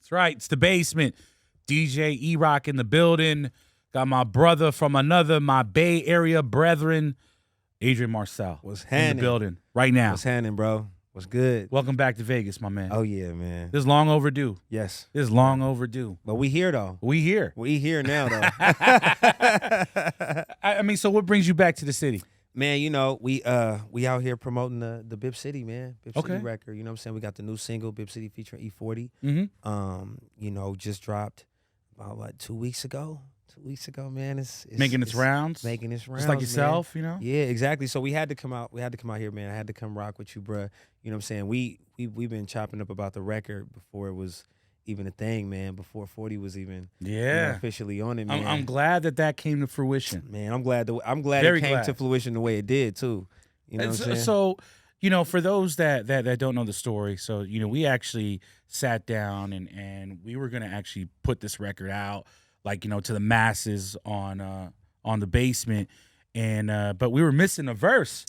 That's right. It's the basement. DJ E-Rock in the building. Got my brother from another, my Bay Area brethren, Adrian Marcel. What's in happening? the building right now. What's happening, bro? What's good? Welcome back to Vegas, my man. Oh, yeah, man. This is long overdue. Yes. This is long overdue. But we here, though. We here. We here now, though. I mean, so what brings you back to the city? Man, you know, we out here promoting the Bip City, man. Bip City record. You know what I'm saying? We got the new single, Bip City featuring E40. Mm-hmm. You know, just dropped about 2 weeks ago. 2 weeks ago, man. It's making its rounds. Making its rounds. Just like yourself, man. You know? Yeah, exactly. So we had to come out. We had to come out here, man. I had to come rock with you, bruh. You know what I'm saying? We've been chopping up about the record before it was even a thing, man. Before 40 was even officially on it, man. I'm glad that came to fruition. Man, I'm glad Very it came glad. to fruition the way it did too. You know what I'm saying? So, you know, for those that don't know the story, so you know, we actually sat down and we were gonna actually put this record out, like, you know, to the masses on the basement. And but we were missing a verse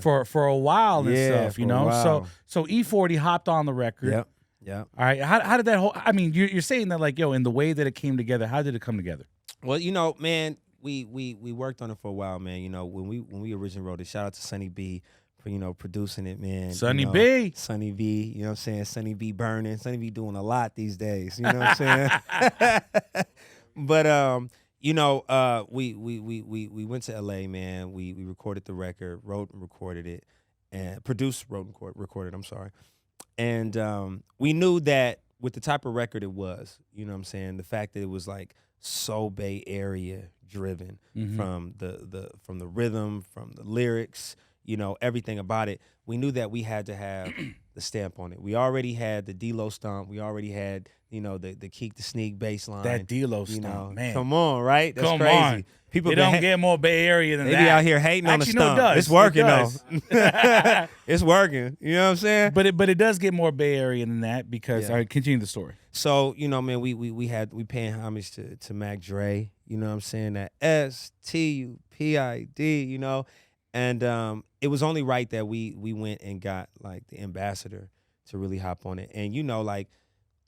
for a while and stuff, you know. So E40 hopped on the record. Yep. All right. How did that whole? I mean, you're saying that, like, yo, in the way that it came together, how did it come together? Well, you know, man, we worked on it for a while, man. You know, when we originally wrote it, shout out to Sonny B for, you know, producing it, man. Sonny B, you know what I'm saying? Sonny B burning. Sonny B doing a lot these days. You know what I'm saying? But you know, we went to LA, man. We recorded the record, wrote and recorded it, and produced, wrote and recorded. I'm sorry. And we knew that with the type of record it was, you know what I'm saying, the fact that it was like so Bay Area driven, from the rhythm, from the lyrics, you know, everything about it. We knew that we had to have the stamp on it. We already had the D-Lo stomp. We already had, you know, the Keek the Sneak bass line. That D-Lo you stomp, know, man. Come on, right? That's come crazy. On. People they don't get more Bay Area than they that. They be out here hating on the Actually, stomp. No, it does. It's working, though. It's working. You know what I'm saying? But it does get more Bay Area than that because, all right, continue the story. So, you know, man, we paying homage to Mac Dre, you know what I'm saying? That STUPID, you know? And it was only right that we went and got, like, the ambassador to really hop on it. And, you know, like,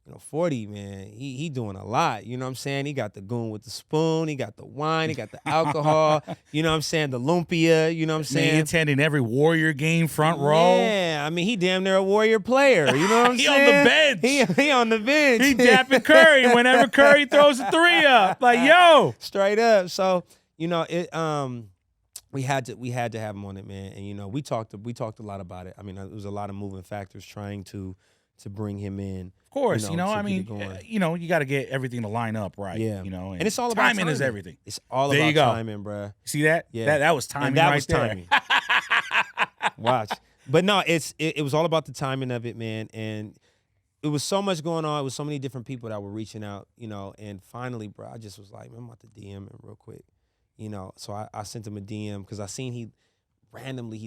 you know, 40, man, he doing a lot. You know what I'm saying? He got the goon with the spoon. He got the wine. He got the alcohol. You know what I'm saying? The lumpia. You know what I'm saying? Man, he attending every Warrior game front row. Yeah, I mean, he damn near a Warrior player. You know what I'm he saying? on the bench. He on the bench. He dapping Curry whenever Curry throws a three up. Like, yo. Straight up. So, you know, it we had to have him on it, man. And, you know, we talked a lot about it. I mean, there was a lot of moving factors trying to bring him in. Of course, you know, I mean, you know, you got to get everything to line up right. Yeah, you know, and it's all about timing. Timing is everything. It's all there about timing, bro. See that? Yeah, that was timing. And that right was there. timing. Watch, but no, it was all about the timing of it, man. And it was so much going on. It was so many different people that were reaching out, you know. And finally, bro, I just was like, man, I'm about to DM him real quick, you know. So I sent him a DM because I seen he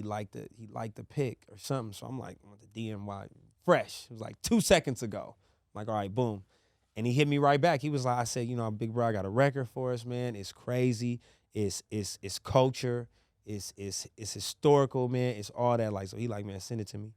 liked the pic or something. So I'm like, I'm about to DM why. Fresh. It was like 2 seconds ago. I'm like, all right, boom. And he hit me right back. He was like, I said, you know, big bro, I got a record for us, man. It's crazy. It's culture. It's historical, man. It's all that. Like, so he like, man, send it to me.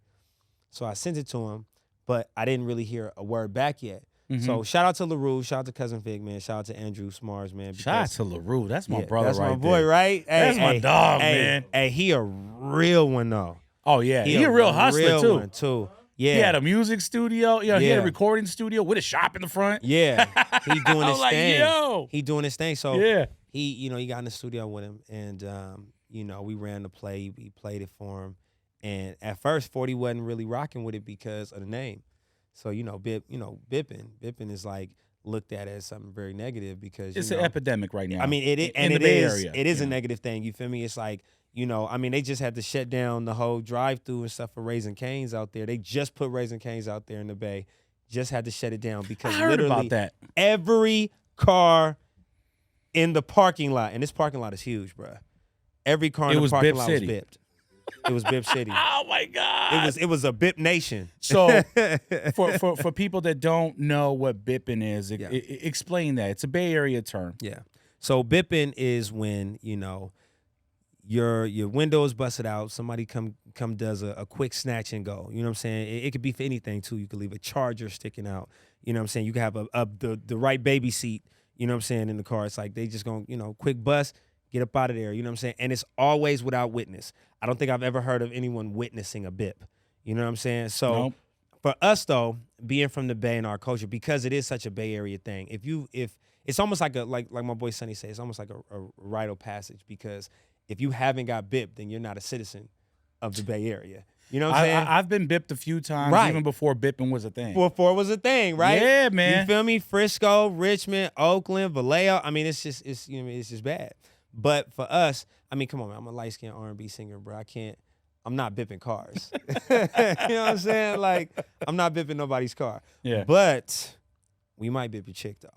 So I sent it to him, but I didn't really hear a word back yet. So shout out to LaRue, shout out to Cousin Vic, man. Shout out to Andrew Smars, man. Shout out to LaRue. That's my brother, that's right my boy, there. right? That's my dog, man. Hey, he a real one, though. Oh, yeah. He a real hustler, real one, too. Yeah. He had a music studio. You know, he had a recording studio with a shop in the front. Yeah. He doing his thing. Yo. He doing his thing. So yeah. He, you know, he got in the studio with him, and you know, we ran the play. We played it for him. And at first 40 wasn't really rocking with it because of the name. So, you know, Bippin is like looked at as something very negative because it's an epidemic right now. I mean, it is a negative thing. You feel me? It's like, you know, I mean, they just had to shut down the whole drive-through and stuff for Raising Cane's out there. They just put Raising Cane's out there in the Bay. Just had to shut it down because I heard about that. Every car in the parking lot, and this parking lot is huge, bro. Every car in the parking lot was bipped. It was Bip City. Oh my God! It was a Bip Nation. So for people that don't know what Bippin is, explain that. It's a Bay Area term. Yeah. So Bippin is when, you know, your window is busted out. Somebody come does a quick snatch and go. You know what I'm saying? It could be for anything too. You could leave a charger sticking out. You know what I'm saying? You can have the right baby seat, you know what I'm saying, in the car. It's like they just going, quick bus, get up out of there, you know what I'm saying? And it's always without witness. I don't think I've ever heard of anyone witnessing a bip. You know what I'm saying? So Nope. for us though, being from the Bay and our culture, because it is such a Bay Area thing, if it's almost like like my boy Sonny says, it's almost like a rite of passage, because if you haven't got bipped, then you're not a citizen of the Bay Area. You know what I'm saying? I've been bipped a few times, Right. even before bipping was a thing. Before it was a thing, right? Yeah, man. You feel me? Frisco, Richmond, Oakland, Vallejo. I mean, it's just bad. But for us, I mean, come on, man. I'm a light-skinned R&B singer, bro. I'm not bipping cars. You know what I'm saying? Like, I'm not bipping nobody's car. Yeah. But we might bip a chick though.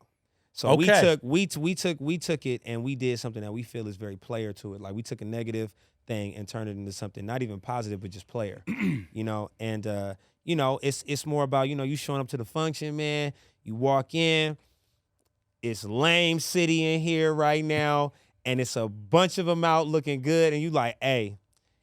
So Okay. we took it and we did something that we feel is very player to it. Like, we took a negative thing and turned it into something not even positive, but just player. And it's more about, you showing up to the function, man. You walk in, it's lame city in here right now, and it's a bunch of them out looking good, and you like, hey,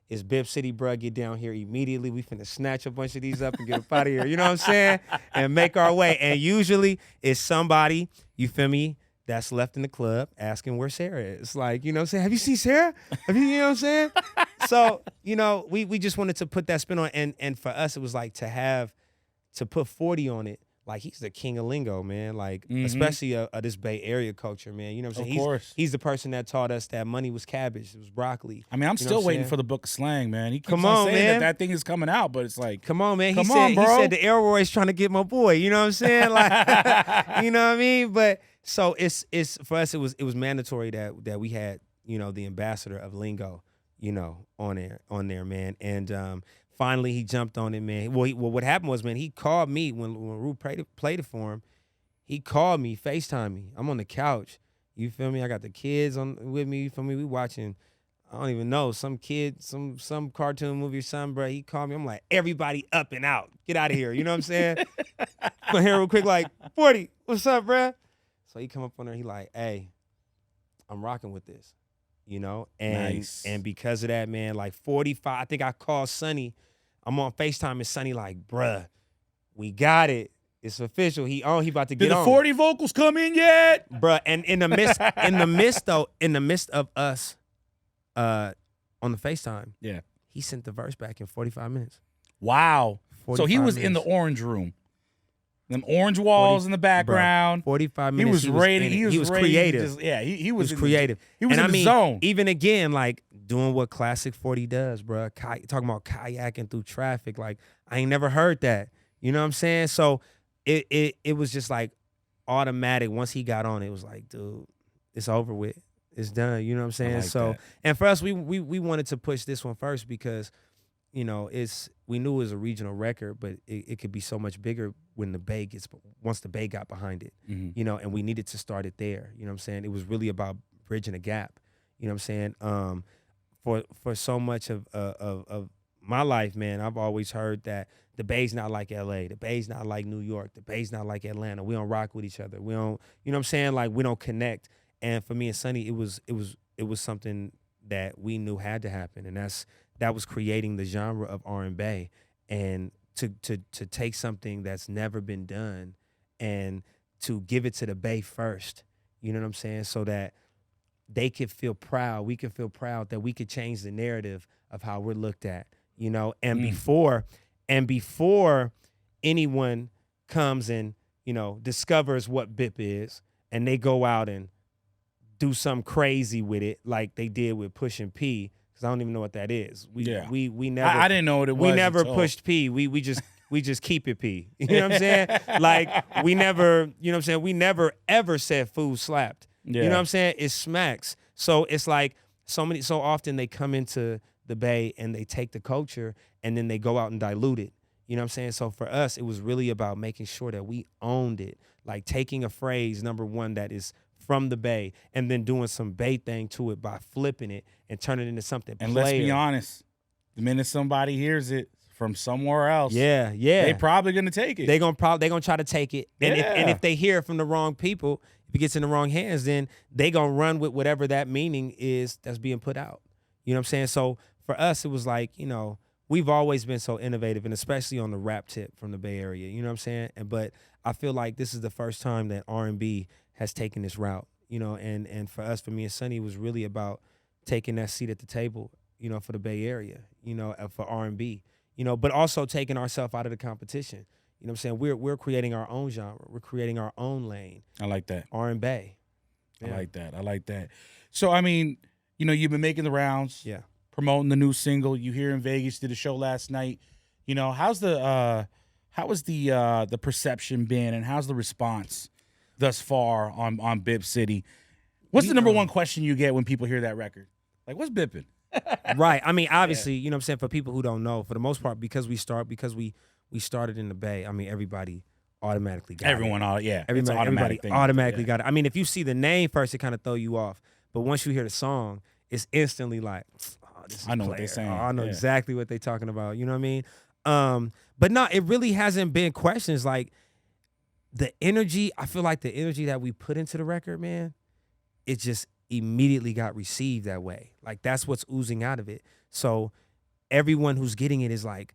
it's Bip City, bro. Get down here immediately. We finna snatch a bunch of these up and get up out of here. You know what I'm saying? And make our way. And usually it's somebody, you feel me, that's left in the club asking where Sarah is. Like, you know what I'm saying? Have you seen Sarah? You know what I'm saying? So, we just wanted to put that spin on it. And for us, it was like to put 40 on it. Like, he's the king of lingo, man. Like, especially this Bay Area culture, man. You know what I'm saying? Of course. He's the person that taught us that money was cabbage, it was broccoli. I mean, I'm still waiting for the book of slang, man. He keeps Come on on, saying man. that thing is coming out, but it's like, Come on, man. Come on, bro. He said the Elroy's trying to get my boy. You know what I'm saying? Like, you know what I mean? But so it's for us, it was mandatory that we had, the ambassador of lingo, on there, man. And finally he jumped on it, man. Well, what happened was, man, he called me when Rue played it for him. He called me, FaceTime me. I'm on the couch. You feel me? I got the kids with me. You feel me? We watching, I don't even know, some kid, some cartoon movie or something, bro. He called me. I'm like, everybody up and out. Get out of here. You know what I'm saying? Come here real quick, like, 40, what's up, bro? So he come up on there. He like, hey, I'm rocking with this, And Nice. and because of that, man, like 45, I think I called Sonny. I'm on FaceTime and Sonny like, bruh, we got it. It's official. He about to get did the on. 40 vocals come in yet? Bruh, and in the midst of us on the FaceTime, Yeah. he sent the verse back in 45 minutes. Wow. So he 45 was in the minutes. orange room. Them orange walls in the background. 45 He minutes. was ready. in it. He was ready. creative. He was creative. He was and in I the mean, zone. even again, like doing what Classic 40 does, bro. Talking about kayaking through traffic. Like, I ain't never heard that. You know what I'm saying? So it was just like automatic. Once he got on, it was like, dude, it's over with. It's done. You know what I'm saying? like So, that. and for us, we wanted to push this one first because, we knew it was a regional record, but it could be so much bigger when once the Bay got behind it, Mm-hmm. and we needed to start it there. You know what I'm saying? It was really about bridging a gap. You know what I'm saying? For so much of my life, man, I've always heard that the Bay's not like LA, the Bay's not like New York, the Bay's not like Atlanta. We don't rock with each other. We don't, you know what I'm saying? Like, we don't connect. And for me and Sonny, it was something that we knew had to happen, and that was creating the genre of R&B, and to take something that's never been done and to give it to the Bay first. You know what I'm saying? So that they could feel proud. We could feel proud that we could change the narrative of how we're looked at. And before anyone comes and discovers what Bip is, and they go out and do something crazy with it like they did with Pushin' P, because I don't even know what that is. We never. I didn't know what it was. We never until- pushed P. We just keep it P. You know what I'm saying? Like, we never. You know what I'm saying? We never ever said food slapped. Yeah. You know what I'm saying? It smacks. So it's like so often they come into the Bay and they take the culture and then they go out and dilute it. You know what I'm saying? So for us, it was really about making sure that we owned it. Like, taking a phrase, number one, that is from the Bay, and then doing some Bay thing to it by flipping it and turning it into something. And let's be honest, the minute somebody hears it from somewhere else, yeah, they probably gonna take it. They're gonna try to take it. And Yeah. if they hear it from the wrong people, if it gets in the wrong hands, then they gonna run with whatever that meaning is that's being put out. You know what I'm saying? So for us, it was like, we've always been so innovative, and especially on the rap tip from the Bay Area. You know what I'm saying? But I feel like this is the first time that R&B has taken this route, and for me and Sonny, it was really about taking that seat at the table, for the Bay Area, for R&B, but also taking ourselves out of the competition. You know what I'm saying? We're creating our own genre. We're creating our own lane. I like that. R&B. Yeah. I like that. So, I mean, you've been making the rounds. Yeah. Promoting the new single. You here in Vegas, did a show last night. How was the perception been, and how's the response thus far on Bip City? What's the number one question you get when people hear that record? Like, what's Bippin'? Right. I mean, obviously, you know what I'm saying, for people who don't know, for the most part, because we started in the Bay, I mean, everybody automatically got it. Everybody automatically got it. I mean, if you see the name first, it kind of throw you off. But once you hear the song, it's instantly like, oh, this is I know what they're saying. Oh, I know exactly what they're talking about. You know what I mean? But no, it really hasn't been questions. Like, the energy, I feel like the energy that we put into the record, man, it just immediately got received that way. Like, that's what's oozing out of it. So everyone who's getting it is like,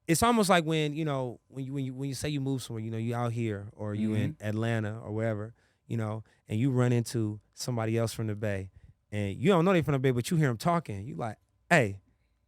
it's almost like when you say you move somewhere, you out here or you in Atlanta or wherever, and you run into somebody else from the Bay, and you don't know they from the Bay, but you hear them talking. You like, hey,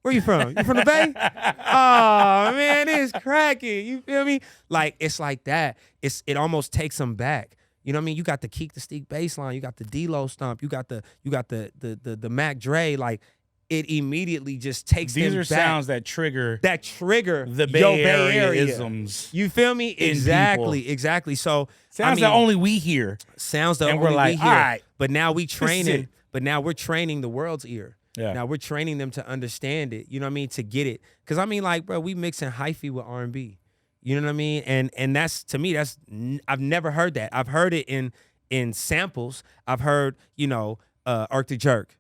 where you from? You from the Bay? Oh man, it's cracking. You feel me? Like, it's like that. It almost takes them back. You know what I mean? You got the Keek the Steak bass line, you got the D-Lo stomp, you got the Mac Dre, like, it immediately just takes them back. These are sounds that trigger the Bay Area isms. You feel me? Exactly. So sounds that only we hear. Sounds that only we hear. All right. But now we're training the world's ear. Yeah. Now we're training them to understand it. You know what I mean? To get it. Because I mean, like, bro, we mixing hyphy with R&B. You know what I mean? And that's, to me, I've never heard that. I've heard it in samples. I've heard, Irk the Jerk.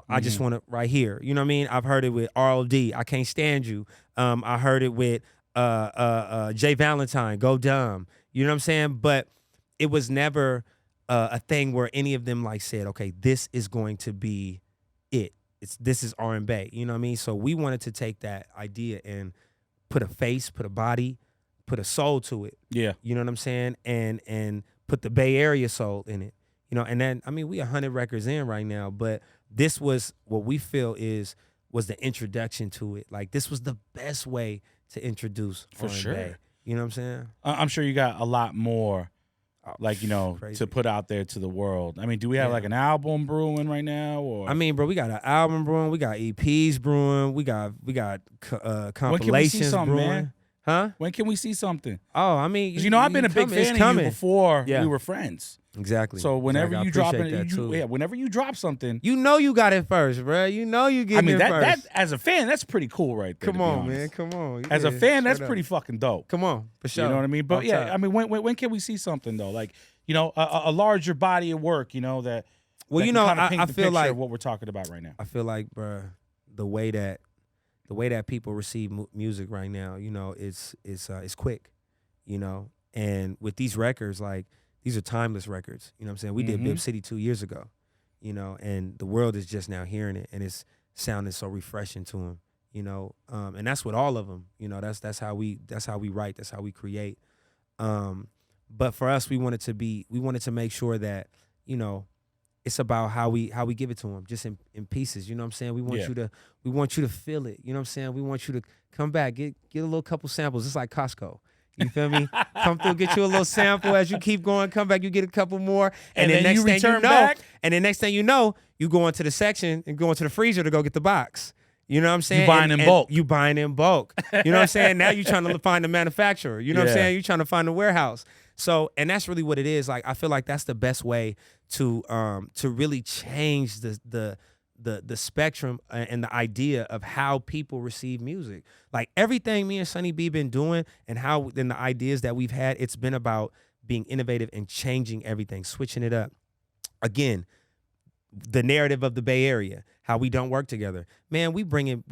I just want it right here. You know what I mean? I've heard it with R.O.D. I Can't Stand You. I heard it with Jay Valentine, Go Dumb. You know what I'm saying? But it was never a thing where any of them like said, okay, this is going to be it. This is R&B. You know what I mean? So we wanted to take that idea and put a face, put a body, put a soul to it. Yeah. You know what I'm saying? And put the Bay Area soul in it. And then, I mean, we 100 records in right now, but this was what we feel was the introduction to it. Like, this was the best way to introduce for R&B. sure. You know what I'm saying? I'm sure you got a lot more, to put out there to the world. I mean, do we have like an album brewing right now? Or I mean, bro, we got an album brewing, we got EPs brewing, we got compilations when can we see something, brewing. Man? Huh? When can we see something? Oh, I mean, I've been a big fan of you before we were friends. Exactly. So whenever you drop it, whenever you drop something, you got it first, bro. You get it first. That as a fan, that's pretty cool, right there. Come on, man. Come on. As a fan, that's pretty fucking dope. Come on, for sure. You know what I mean? But yeah, I mean, when can we see something though? Like, a larger body of work, that. Well, that I feel like of what we're talking about right now. I feel like, bro, the way that people receive music right now, it's quick, and with these records, like, these are timeless records. You know what I'm saying? We did Bip City 2 years ago, and the world is just now hearing it, and it's sounding so refreshing to them, and that's with all of them. That's how we write, that's how we create. But for us, we wanted to make sure that, it's about how we give it to them, just in pieces. You know what I'm saying? We want you to feel it. You know what I'm saying? We want you to come back, get a little couple samples. It's like Costco. You feel me? Come through, get you a little sample as you keep going. Come back, you get a couple more, and then next thing you know, back. And then next thing you know, you go into the section and go into the freezer to go get the box. You know what I'm saying? You buying in bulk. You buying in bulk. You know what I'm saying? Now you're trying to find the manufacturer. You know what I'm saying? You're trying to find the warehouse. So, and that's really what it is. Like, I feel like that's the best way to really change the spectrum and the idea of how people receive music. Like, everything me and Sonny B been doing and the ideas that we've had, it's been about being innovative and changing everything, switching it up. Again, the narrative of the Bay Area, how we don't work together. Man, we bringing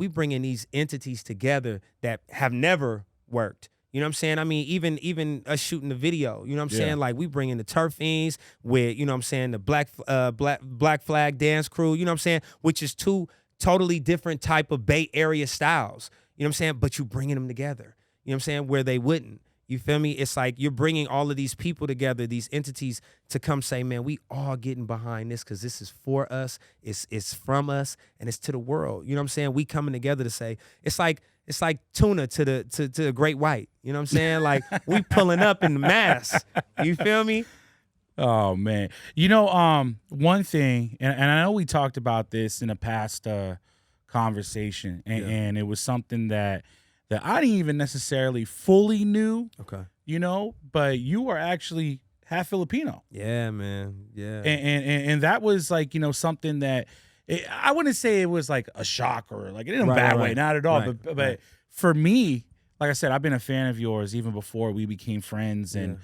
these entities together that have never worked. You know what I'm saying? I mean, even us shooting the video, you know what I'm saying? Like, we bring in the Turf Fiends with, you know what I'm saying, the Black Flag Dance Crew, you know what I'm saying? Which is two totally different type of Bay Area styles. You know what I'm saying? But you bringing them together. You know what I'm saying? Where they wouldn't. You feel me? It's like you're bringing all of these people together, these entities, to come say, man, we all getting behind this because this is for us, it's from us, and it's to the world. You know what I'm saying? We coming together to say, it's like tuna to the great white. You know what I'm saying? Like we pulling up in the mass. You feel me? Oh man. One thing, and I know we talked about this in a past conversation, and it was something that I didn't even necessarily fully knew. Okay. But you are actually half Filipino. Yeah, man. Yeah. And that was like, something that I wouldn't say it was like a shock or like in a bad way, not at all. Right, But for me, like I said, I've been a fan of yours even before we became friends and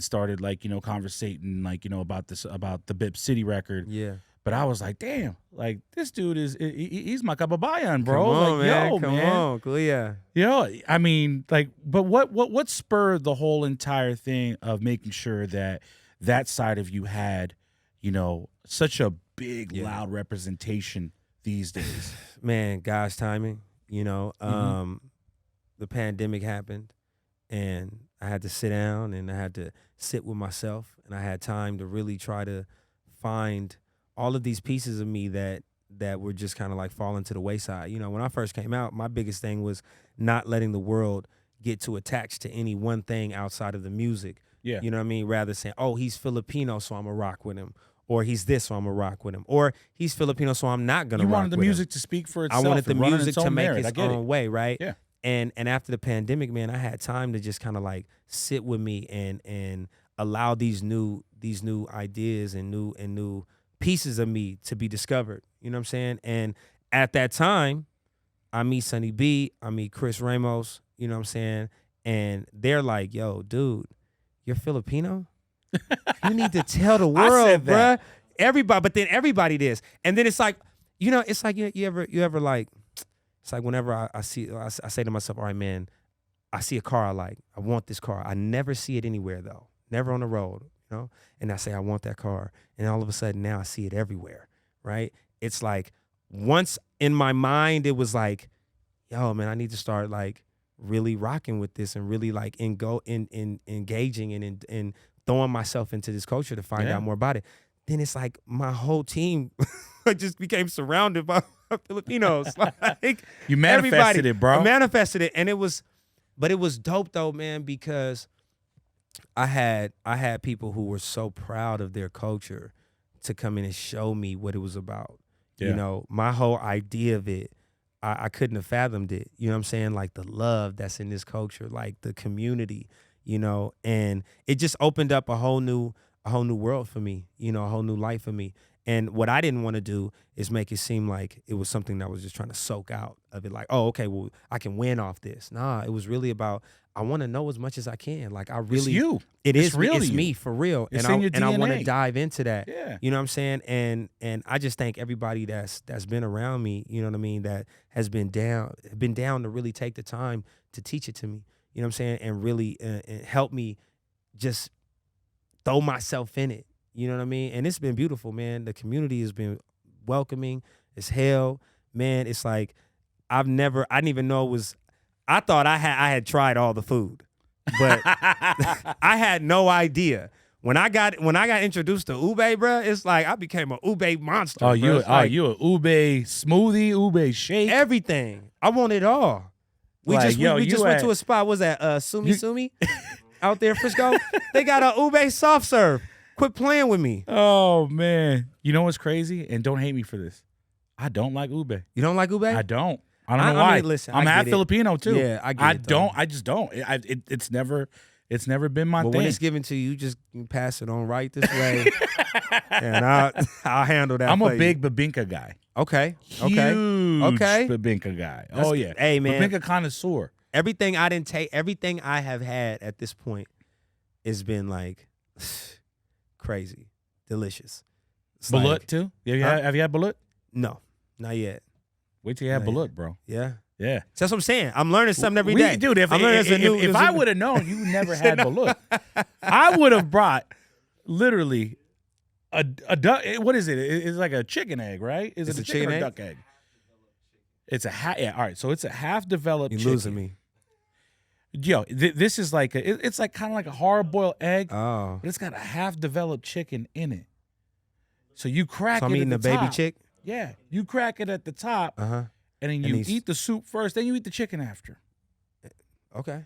started like, conversating like, about the Bip City record. Yeah. But I was like, damn, like this dude he's my kababayan, bro. Come on, like, man. yo, Come man. on, cool, yeah. I mean, like, but what spurred the whole entire thing of making sure that side of you had, such a big, loud representation these days? Man, God's timing. The pandemic happened, and I had to sit down and I had to sit with myself, and I had time to really try to find all of these pieces of me that were just kind of like falling to the wayside. When I first came out, my biggest thing was not letting the world get too attached to any one thing outside of the music. Yeah. You know what I mean? Rather saying, oh, he's Filipino, so I'm going to rock with him. Or he's this, so I'm going to rock with him. Or he's Filipino, so I'm not going to rock with him. You wanted the music to speak for itself. I wanted the music to make its its own way, right? Yeah. And after the pandemic, man, I had time to just kind of like sit with me and allow these new ideas and new pieces of me to be discovered. You know what I'm saying? And at that time, I meet Sonny B, I meet Chris Ramos, you know what I'm saying? And they're like, yo, dude, you're Filipino? You need to tell the world, bruh. Everybody, but then everybody does. And then it's like, it's like you ever like, it's like whenever I say to myself, all right, man, I see a car I like. I want this car. I never see it anywhere though. Never on the road, And I say, I want that car. And all of a sudden now I see it everywhere, right? It's like once in my mind, it was like, yo, man, I need to start like really rocking with this and really like engaging and throwing myself into this culture to find out more about it. Then it's like my whole team just became surrounded by Filipinos. Like you manifested it, bro. I manifested it. And it was dope though, man, because I had people who were so proud of their culture to come in and show me what it was about. Yeah. My whole idea of it, I couldn't have fathomed it. You know what I'm saying? Like the love that's in this culture, like the community, and it just opened up a whole new world for me, a whole new life for me. And what I didn't want to do is make it seem like it was something that I was just trying to soak out of it. Like, oh, okay, well, I can win off this. Nah, it was really about, I want to know as much as I can. Like I really, it's you. It's real. It's me for real. It's and in your and I DNA. want to dive into that. Yeah. You know what I'm saying? And I just thank everybody that's been around me, you know what I mean, that has been down to really take the time to teach it to me. You know what I'm saying? And really help me just throw myself in it. You know what I mean? And it's been beautiful, man. The community has been welcoming as hell. Man, it's like I didn't even know it was, I thought I had tried all the food, but I had no idea. When I got introduced to ube, bro, it's like I became a ube monster. Oh, you a ube smoothie, ube shake, everything. I want it all. We like, just went to a spot. What was that Sumi out there in Frisco? They got a ube soft serve. Quit playing with me. Oh man, you know what's crazy? And don't hate me for this. I don't like ube. You don't like ube? I don't. I don't know why. I mean, listen, I'm half Filipino too. Yeah, I get it. I just don't. It's never been my thing. When it's given to you, just pass it on right this way, and I'll handle that. I'm a big babinka guy. Okay. Huge babinka guy. Oh yeah. Hey man, babinka connoisseur. Everything I have had at this point has been like crazy, delicious. Balut like, too? Have you had balut? No, not yet. Wait till you have balut, bro. Yeah. Yeah. So that's what I'm saying. I'm learning something every day. Dude, if I would have known you never had balut, I would have brought literally a duck. What is it? It's like a chicken egg, right? Is it a chicken or duck egg? It's a half. Yeah, all right. So it's a half developed chicken. You're losing me. Yo, this is like it's like kind of like a hard-boiled egg, Oh. but it's got a half-developed chicken in it. So you crack So I'm it eating at the the baby top. chick? Yeah, you crack it at the top, Uh-huh. and then And you these- eat the soup first, then you eat the chicken after. Okay.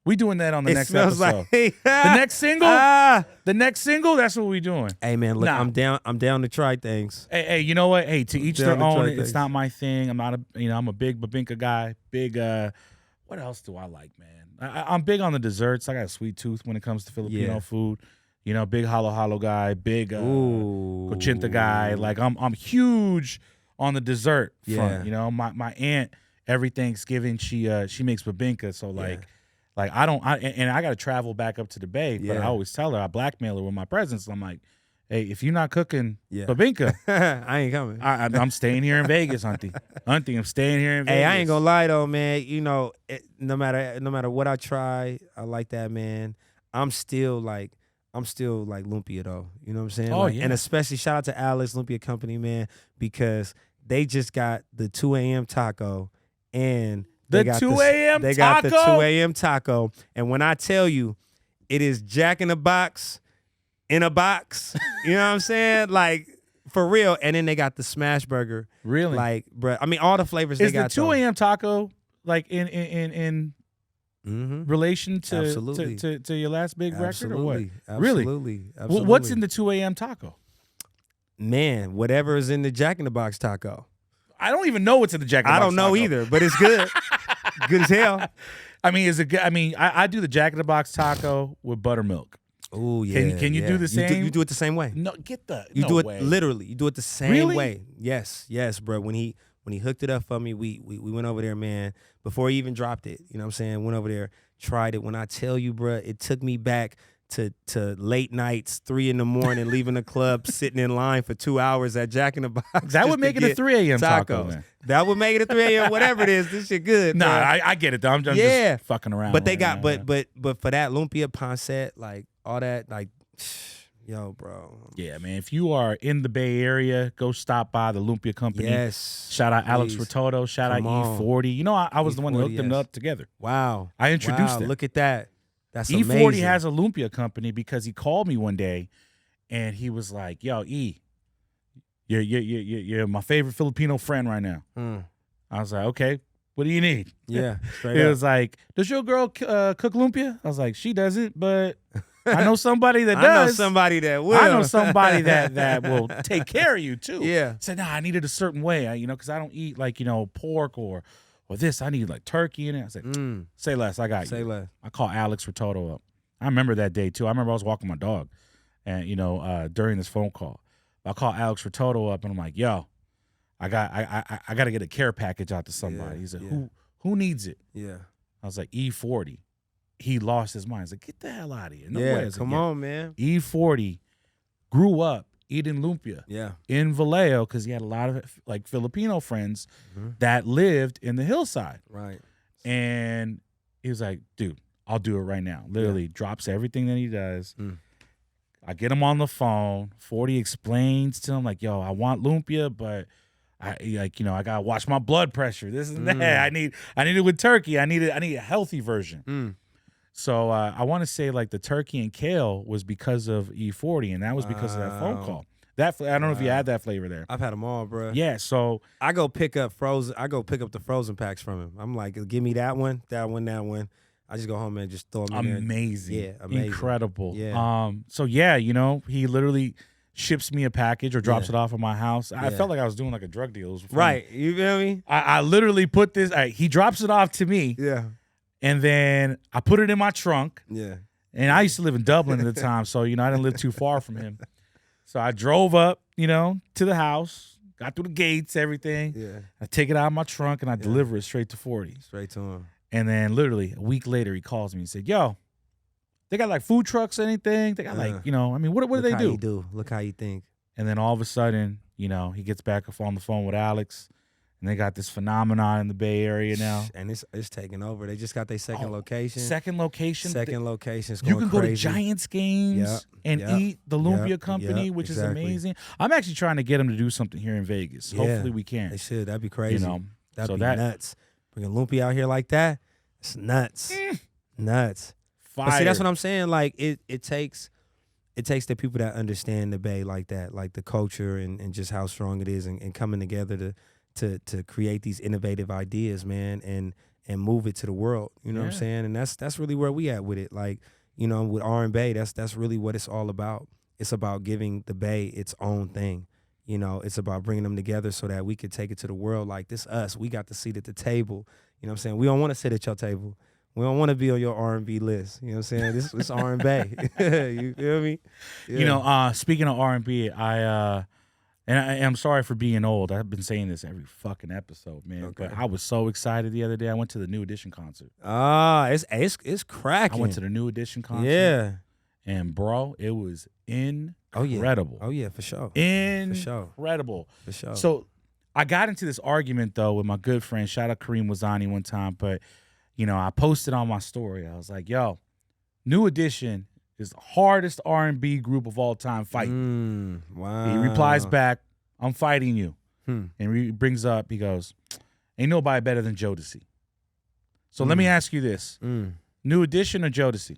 We doing that on the It next smells episode. like The next single, Ah. the next single, that's what we doing. Hey man, look, Nah. I'm down to try things. Hey, you know what? Hey, to each their down to try own. It's things. not my thing. I'm not I'm a big Babinka guy. Big, what else do I like, man? I'm big on the desserts. I got a sweet tooth when it comes to Filipino Yeah. food. You know, big halo guy, big Ooh. cochinta guy. Like I'm huge on the dessert front. Yeah. You know, my aunt every Thanksgiving she makes babinka. So like I got to travel back up to the Bay, but I Yeah. always tell her I blackmail her with my presence. I'm like, hey, if you're not cooking Yeah. babinka, I ain't coming. I'm staying here in Vegas, Auntie. Auntie, I'm staying here in Vegas. Hey, I ain't gonna lie though, man. You know, no matter what I try, I like that, man. I'm still like lumpia though. You know what I'm saying? Oh, Like, yeah. And especially shout out to Alex Lumpia Company, man, because they just got the 2 a.m. taco and The they got 2 a.m. They got the taco? 2 a.m. taco, and when I tell you, it is Jack in the Box in a box. You know what I'm saying? Like for real. And then they got the smash burger. Really? Like, bruh, I mean, all the flavors Is they got. the 2 a.m. taco like in Mm-hmm. relation to Absolutely. to your last big record or what? Absolutely. Really? Absolutely. What's in the 2 a.m. taco? Man, whatever is in the Jack in the Box taco. I don't even know what's in the Jack in the I Box don't know taco. either, but it's good. Good as hell. I mean, is it good? I mean, I do the Jack in the Box taco with buttermilk. Oh yeah. Can you do the same? You do it the same way. No, get the You no do it way. literally. You do it the same Really? way. Yes, bro. When he hooked it up for me, we went over there, man. Before he even dropped it, you know what I'm saying? Went over there, tried it. When I tell you, bro, it took me back to late nights, 3 a.m, leaving the club, sitting in line for 2 hours at Jack in the Box. That just would to make it a get 3 a.m. taco. tacos. Then. That would make it a 3 a.m. Whatever it is. This shit good. Nah, bro. I get it though. I'm Yeah. just fucking around. But they right got now. but for that lumpia pancit, like all that, like yo, bro. Yeah, man. If you are in the Bay Area, go stop by the Lumpia Company. Yes. Shout out Alex please. Rototo. Shout Come out on. E40. You know, I was the one that E40, hooked them yes. up together. Wow. I introduced wow, them. Look at that. That's E40 amazing. has a Lumpia Company because he called me one day, and he was like, "Yo, E, you're my favorite Filipino friend right now." Mm. I was like, "Okay, what do you need?" Yeah. Straight He up. was like, "Does your girl cook lumpia?" I was like, "She doesn't, but I know somebody that I know does. somebody that will. I know somebody that will take care of you too." Yeah. I said, "Nah, I need it a certain way, because I don't eat like pork or this. I need like turkey in it." I said, Mm. "Say less, I got Say you." less. I call Alex Rototo up. I remember that day too. I remember I was walking my dog, and during this phone call, I call Alex Rototo up, and I'm like, "Yo, I got to get a care package out to somebody." Yeah, He said, yeah. "Who needs it?" Yeah. I was like, "E40." He lost his mind. He's like, "Get the hell out of here!" No way. I Yeah. was like, Come "Yeah." on, man. E40 grew up eating lumpia Yeah. in Vallejo because he had a lot of like Filipino friends Mhm. that lived in the hillside. Right. And he was like, "Dude, I'll do it right now." Literally drops everything that he does. Mm. I get him on the phone. 40 explains to him like, "Yo, I want lumpia, but I gotta watch my blood pressure. This and that. I need it with turkey. I need a healthy version." Mm. So I want to say like the turkey and kale was because of E40, and that was because of that phone Wow. call. I don't know if you Wow. had that flavor there. I've had them all, bro. Yeah. So I go pick up the frozen packs from him. I'm like, give me that one, that one, that one. I just go home and just throw them in there. amazing. Yeah, amazing. Incredible. Yeah. So yeah, he literally ships me a package or drops Yeah. it off at my house. I Yeah. felt like I was doing like a drug deal. It was funny. Right. You feel me? I literally put this. He drops it off to me, Yeah. and then I put it in my trunk. Yeah. And I used to live in Dublin at the time, so I didn't live too far from him. So I drove up, to the house, got through the gates, everything. Yeah. I take it out of my trunk and I deliver it straight to 40. Straight to him. And then literally a week later, he calls me and said, "Yo, they got like food trucks or anything? They got what do Look they how do?" you do. Look how you think. And then all of a sudden, he gets back on the phone with Alex, and they got this phenomenon in the Bay Area now. And it's taking over. They just got their second location. Second location. Second location's You going can go to crazy. Giants games Yep, and yep, eat the Lumpia yep, Company, yep, which exactly. is amazing. I'm actually trying to get them to do something here in Vegas. Yeah, Hopefully we can. They should. That'd be crazy. That'd so be that nuts. Bring a lumpia out here like that. It's nuts. Nuts. Fire. But see, that's what I'm saying. Like it takes the people that understand the Bay like that, like the culture and just how strong it is, and coming together to create these innovative ideas, man, and move it to the world. You know what I'm saying? And that's really where we at with it. Like, you know, with R&Bay, that's really what it's all about. It's about giving the Bay its own thing. You know, it's about bringing them together so that we could take it to the world. Like, this us, we got the seat at the table. You know what I'm saying? We don't want to sit at your table. We don't want to be on your R&B list. You know what I'm saying? This R&Bay. You feel me? Yeah. You know, speaking of R&B, I'm sorry for being old. I've been saying this every fucking episode, man. Okay. But I was so excited the other day. I went to the New Edition concert. It's cracking. I went to the New Edition concert. Yeah. And bro, it was incredible. Oh yeah, for sure. Incredible. For sure. So I got into this argument though with my good friend, shout out Kareem Wazani one time, but you know, I posted on my story. I was like, yo, New Edition is the hardest R&B group of all time fighting. Wow. He replies back, I'm fighting you. And he brings up, he goes, ain't nobody better than Jodeci. So let me ask you this. New Edition or Jodeci?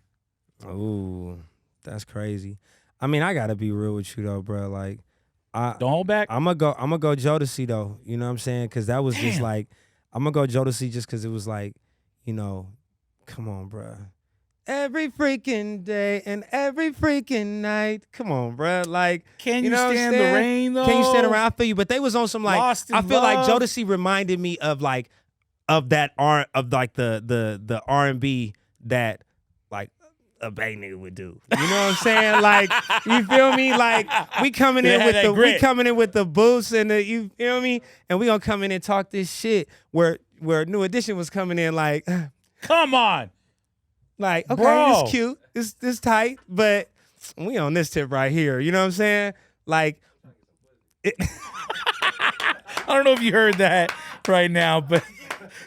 Oh, that's crazy. I mean, I gotta be real with you though, bro. Like, Don't hold back. I'm gonna go Jodeci though. You know what I'm saying? Because that was just like, I'm gonna go Jodeci just because it was like, you know, come on, bro. Every freaking day and every freaking night. Come on, bro. Like, Can you know what I'm stand the saying? rain though? Can you stand around? I feel you, but they was on some like, Lost in I feel like Love. Jodeci reminded me of like, of that the R&B that like a Bay nigga would do. You know what I'm saying? Like, you feel me? Like, we coming in with the boots and the, you feel me? And we gonna come in and talk this shit where New Edition was coming in like, come on. like, okay, Bro. it's cute, it's tight, but we on this tip right here. You know what I'm saying? Like, I don't know if you heard that right now, but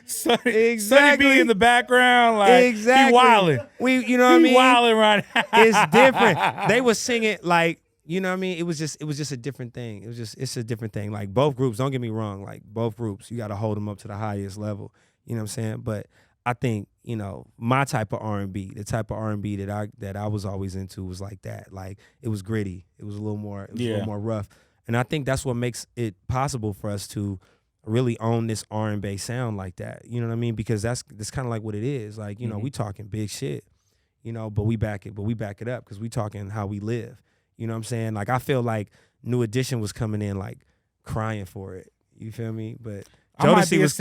Sonny Exactly. B in the background, like exactly. he wilding. You know what I mean? He wilding right now. It's different. They was singing like, you know what I mean? It was just a different thing. It's a different thing. Like, both groups, don't get me wrong, like both groups, you got to hold them up to the highest level. You know what I'm saying? But I think, you know, my type of R&B, the type of R&B that I was always into was like that. Like, it was gritty. It was a little more rough. And I think that's what makes it possible for us to really own this R&B sound like that. You know what I mean? Because that's kind of like what it is. Like, you know, we talking big shit, you know, but we back it up because we talking how we live. You know what I'm saying? Like, I feel like New Edition was coming in like crying for it. You feel me? But Jodeci was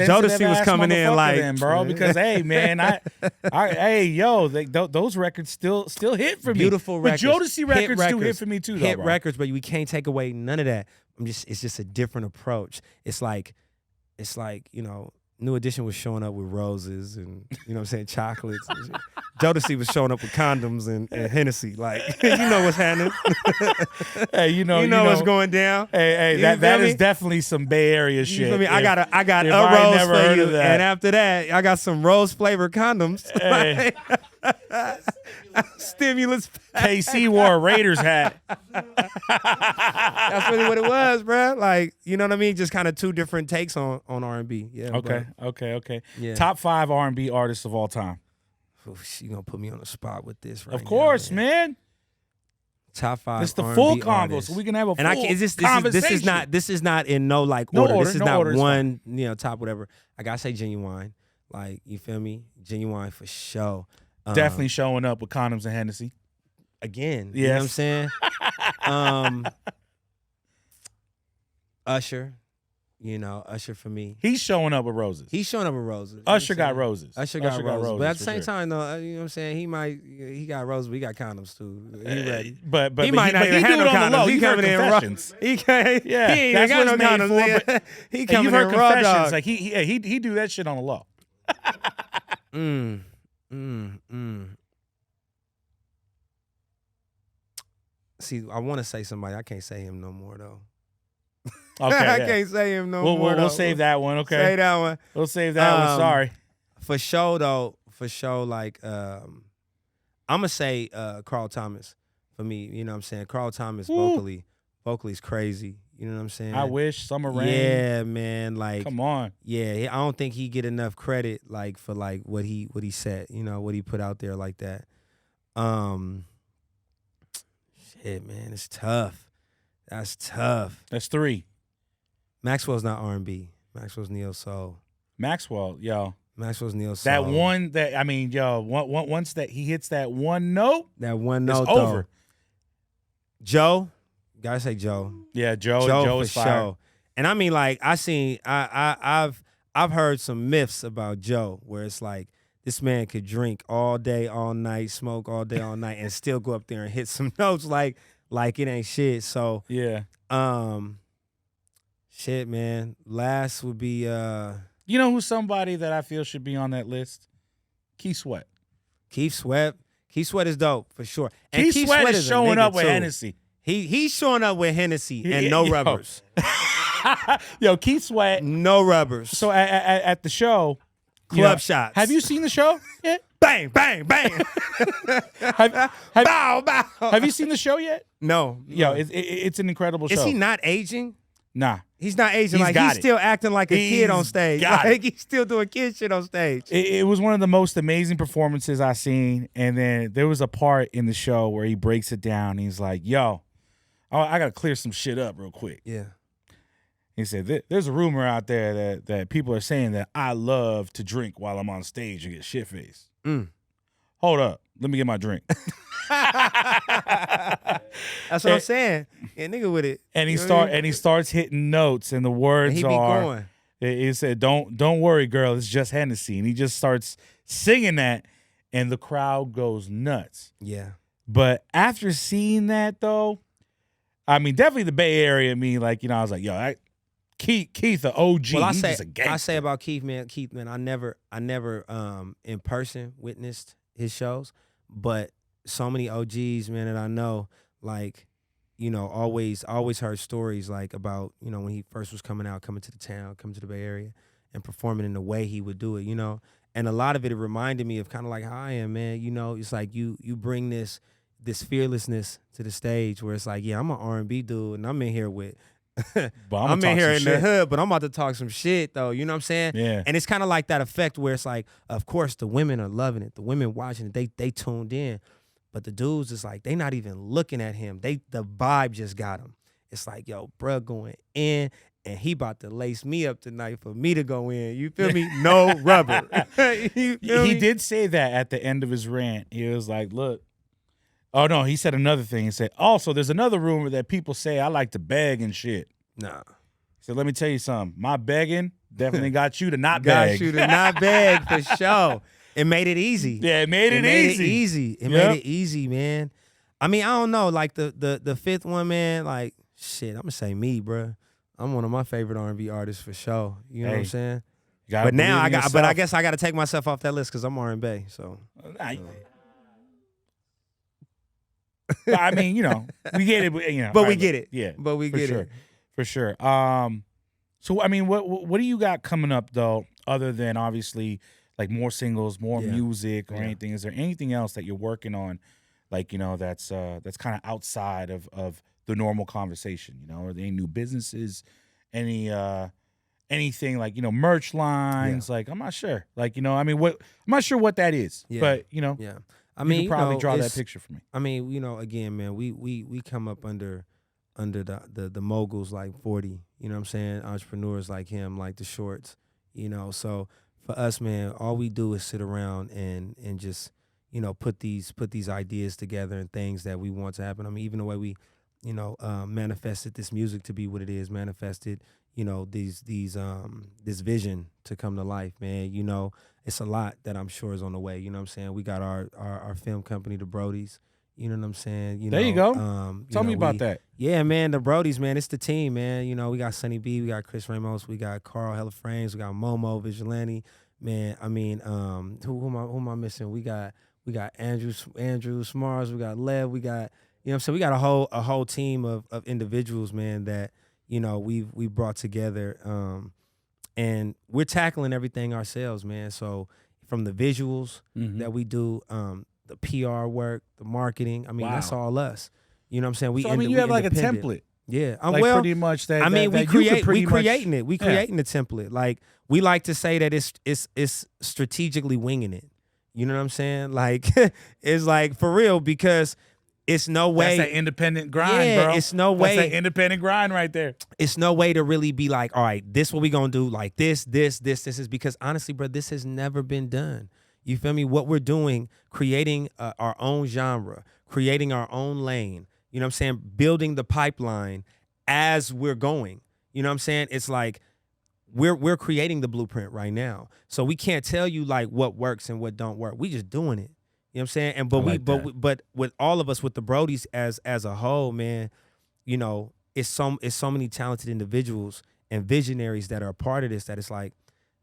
coming in like, then, bro, because hey, man, those records still hit for me. Beautiful records. But Jodeci records do hit for me too, though. Hit bro. records, but we can't take away none of that. It's just a different approach. It's like, you know, New Edition was showing up with roses and, you know what I'm saying, chocolates. And shit. Jodeci was showing up with condoms and Hennessy. Like, you know what's happening. Hey, you know what's going down. Hey, that is definitely some Bay Area shit. You feel me? I got a I rose never for heard you, of that. and after that, I got some rose flavored condoms. Hey. Stimulus. KC wore a Raiders hat. That's really what it was, bro. Like, you know what I mean? Just kind of two different takes on R&B. Yeah. Okay. Yeah. Top 5 R&B artists of all time. You gonna put me on the spot with this, right? Of course, now, man. Top 5. It's the R&B full convo, artists. so we can have a full conversation. This is not in no like order. This is not order, one, you know, top whatever. I gotta say Genuine. Like, you feel me? Genuine for sure. Definitely showing up with condoms and Hennessy. Again, yes. You know what I'm saying? Usher, you know, Usher for me. He's showing up with roses. Usher got roses. Usher got roses. But at the same sure. time, though, you know what I'm saying? He got roses, but he got condoms too. He ready. But he might not even have no condoms. He coming in raw. He ain't that's got no what it's made condoms. for, He coming in raw dog. Like he do that shit on the low. See, I want to say somebody. I can't say him no more though. Okay, I can't say him no more. We'll save that one. Okay, say that one. We'll save that one. Sorry. For sure though. For sure, like I'm gonna say Carl Thomas for me. You know what I'm saying? Carl Thomas vocally is crazy. You You know what I'm saying? I wish Summer Rain. Yeah, man. Like, come on. Yeah, I don't think he get enough credit like for like what he said. You know what he put out there like that. Shit, man, it's tough. That's tough. That's 3. Maxwell's not R&B. Maxwell's neo soul. Maxwell, yo. Maxwell's neo soul. That one that I mean, yo, once that he hits that one note, that one note, it's over. Joe, gotta say Joe. Yeah, Joe for is fire. sure. And I mean, like I've heard some myths about Joe where it's like this man could drink all day, all night, smoke all day, all night, and still go up there and hit some notes like it ain't shit. So yeah, shit, man. Last would be you know who's somebody that I feel should be on that list? Keith Sweat. Keith Sweat. Keith Sweat is dope for sure. And Keith Sweat is showing up with too. Hennessy. He's showing up with Hennessy and no rubbers. Yo, Keith Sweat. No rubbers. So at the show, club shots. Have you seen the show yet? Bang, bang, bang. Bow, bow. Have you seen the show yet? No. Yo, it's an incredible show. Is he not aging? Nah. He's not aging. He's still acting like a kid on stage. He's still doing kid shit on stage. It was one of the most amazing performances I've seen. And then there was a part in the show where he breaks it down. He's like, yo, I got to clear some shit up real quick. Yeah. He said, there's a rumor out there that people are saying that I love to drink while I'm on stage and get shit-faced. Hold up. Let me get my drink. That's what I'm saying. Yeah, nigga with it. And he starts hitting notes, and the words and he be are. Going. He said, "Don't worry, girl. It's just Hennessy." And he just starts singing that, and the crowd goes nuts. Yeah. But after seeing that, though, I mean, definitely the Bay Area. Me, like, I was like, yo, Keith, the OG. Well, he's just a gangster. I say about Keith, man. I never in person witnessed his shows, but so many OGs, man, that I know, like, always heard stories like about, when he first was coming to the town, coming to the Bay Area, and performing in the way he would do it, And a lot of it reminded me of kind of like how I am, man. It's like you bring this fearlessness to the stage where it's like, yeah, I'm an R&B dude, and I'm in here with. I'm in here in the hood, but I'm about to talk some shit, though. You know what I'm saying? Yeah. And it's kind of like that effect where it's like, of course, the women are loving it. The women watching it, they tuned in. But the dudes, it's like, they not even looking at him. The vibe just got him. It's like, yo, bruh going in, and he about to lace me up tonight for me to go in. You feel me? No rubber. He did say that at the end of his rant. He was like, look. Oh, no, he said another thing. He said, also, there's another rumor that people say I like to beg and shit. Nah. So let me tell you something. My begging definitely got you to not beg. Got you to not beg, for sure. It made it easy. Yeah, it made it easy. It made it easy, man. I mean, I don't know. Like, the fifth one, man, like, shit, I'm going to say me, bro. I'm one of my favorite R&B artists for sure. You know what I'm saying? But now I guess I got to take myself off that list because I'm R&B, so. I mean, we get it. But we get it. Yeah, but we get it for sure. So I mean, what do you got coming up though, other than obviously like more singles, more music, or anything? Is there anything else that you're working on, like that's kind of outside of the normal conversation? Are there any new businesses, anything like merch lines? Like I'm not sure. Like I mean, I'm not sure what that is. Yeah. But yeah. I mean, you can probably draw that picture for me. I mean, again, man, we come up under the moguls like 40, you know what I'm saying? Entrepreneurs like him, like the Shorts, So for us, man, all we do is sit around and just, put these ideas together and things that we want to happen. I mean, even the way we, manifested this music to be what it is, manifested, this vision to come to life, man. It's a lot that I'm sure is on the way. You know what I'm saying? We got our film company, the Brodies. You know what I'm saying? There you go. Tell me about that. Yeah, man, the Brodies, man. It's the team, man. We got Sonny B, we got Chris Ramos, we got Carl Hella Frames, we got Momo Vigilante, man. I mean, who am I missing? We got Andrew Smars, we got Lev, we got we got a whole team of individuals, man, that we brought together. And we're tackling everything ourselves, man. So from the visuals that we do, the PR work, the marketing, I mean, that's all us. You know what I'm saying? You have like a template. Yeah, Like well, pretty much that. I mean, that we you could create, pretty we much- creating it. We Yeah. creating the template. Like we like to say that it's strategically winging it. You know what I'm saying? Like it's like for real because it's no way. That's that independent grind, Yeah, bro. it's no That's way. that independent grind right there. It's no way to really be like, all right, this what we gonna do, like this is because honestly, bro, this has never been done. You feel me? What we're doing, creating our own genre, creating our own lane. You know what I'm saying? Building the pipeline as we're going. You know what I'm saying? It's like we're creating the blueprint right now. So we can't tell you like what works and what don't work. We just doing it. You know what I'm saying? And I like that. but with all of us, with the Brodies as a whole, man, you know, it's so many talented individuals and visionaries that are a part of this that it's like,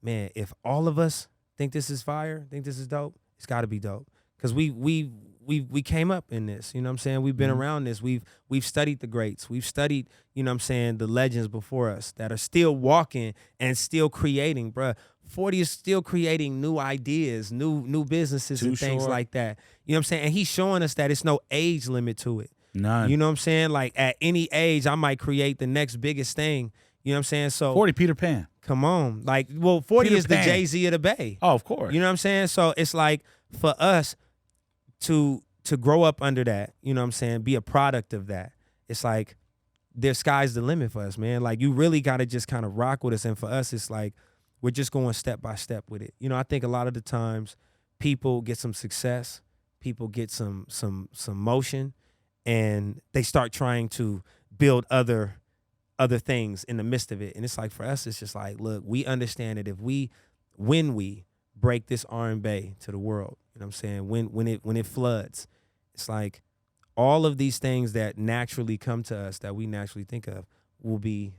man, if all of us think this is fire, think this is dope, it's got to be dope. Because we came up in this, you know what I'm saying? We've been around this. We've studied the greats. We've studied, you know what I'm saying, the legends before us that are still walking and still creating, bruh. 40 is still creating new ideas, new businesses and things like that. You know what I'm saying? And he's showing us that it's no age limit to it. None. You know what I'm saying? Like at any age, I might create the next biggest thing. You know what I'm saying? So 40 Peter Pan. come on. Like, well, 40 Peter is the Pan. Jay-Z of the Bay. Oh, of course. You know what I'm saying? So it's like for us to grow up under that, you know what I'm saying, be a product of that. It's like the sky's the limit for us, man. Like you really got to just kind of rock with us. And for us, it's like we're just going step by step with it. You know, I think a lot of the times people get some success, people get some motion, and they start trying to build other things in the midst of it. And it's like for us, it's just like, look, we understand that when we break this R&B to the world, you know what I'm saying, when it floods, it's like all of these things that naturally come to us that we naturally think of it'll be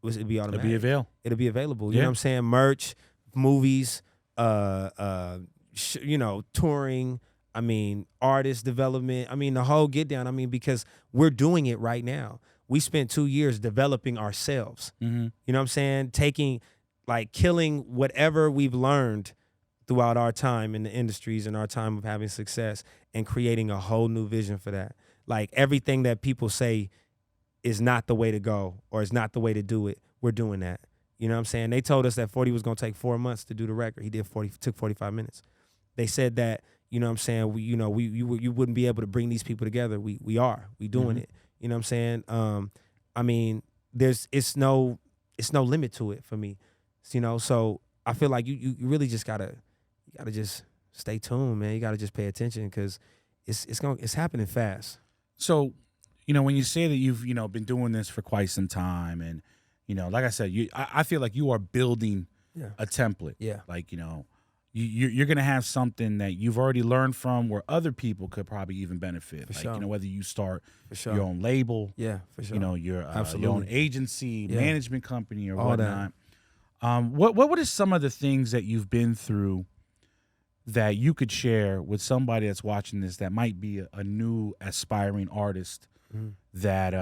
automatic. It'll be available. You know what I'm saying? Merch, movies, you know, touring. I mean, artist development. I mean, the whole get down. I mean, because we're doing it right now. We spent 2 years developing ourselves. Mm-hmm. You know what I'm saying? Killing whatever we've learned throughout our time in the industries and our time of having success and creating a whole new vision for that. Like everything that people say is not the way to go or is not the way to do it, we're doing that. You know what I'm saying? They told us that 40 was going to take 4 months to do the record. He took 45 minutes. They said that, you know what I'm saying, you wouldn't be able to bring these people together. We doing it. You know what I'm saying? I mean, it's no limit to it for me. You know, so I feel like you really just gotta just stay tuned, man. You gotta just pay attention because it's happening fast. So, you know, when you say that you've, you know, been doing this for quite some time and, you know, like I said, I feel like you are building a template. Yeah. Like, you know, you're going to have something that you've already learned from where other people could probably even benefit. For sure. You know, whether you start For sure. your own label, Yeah, for sure. you know, your own Absolutely. agency, Yeah. management company or All whatnot. What are some of the things that you've been through that you could share with somebody that's watching this that might be a new aspiring artist that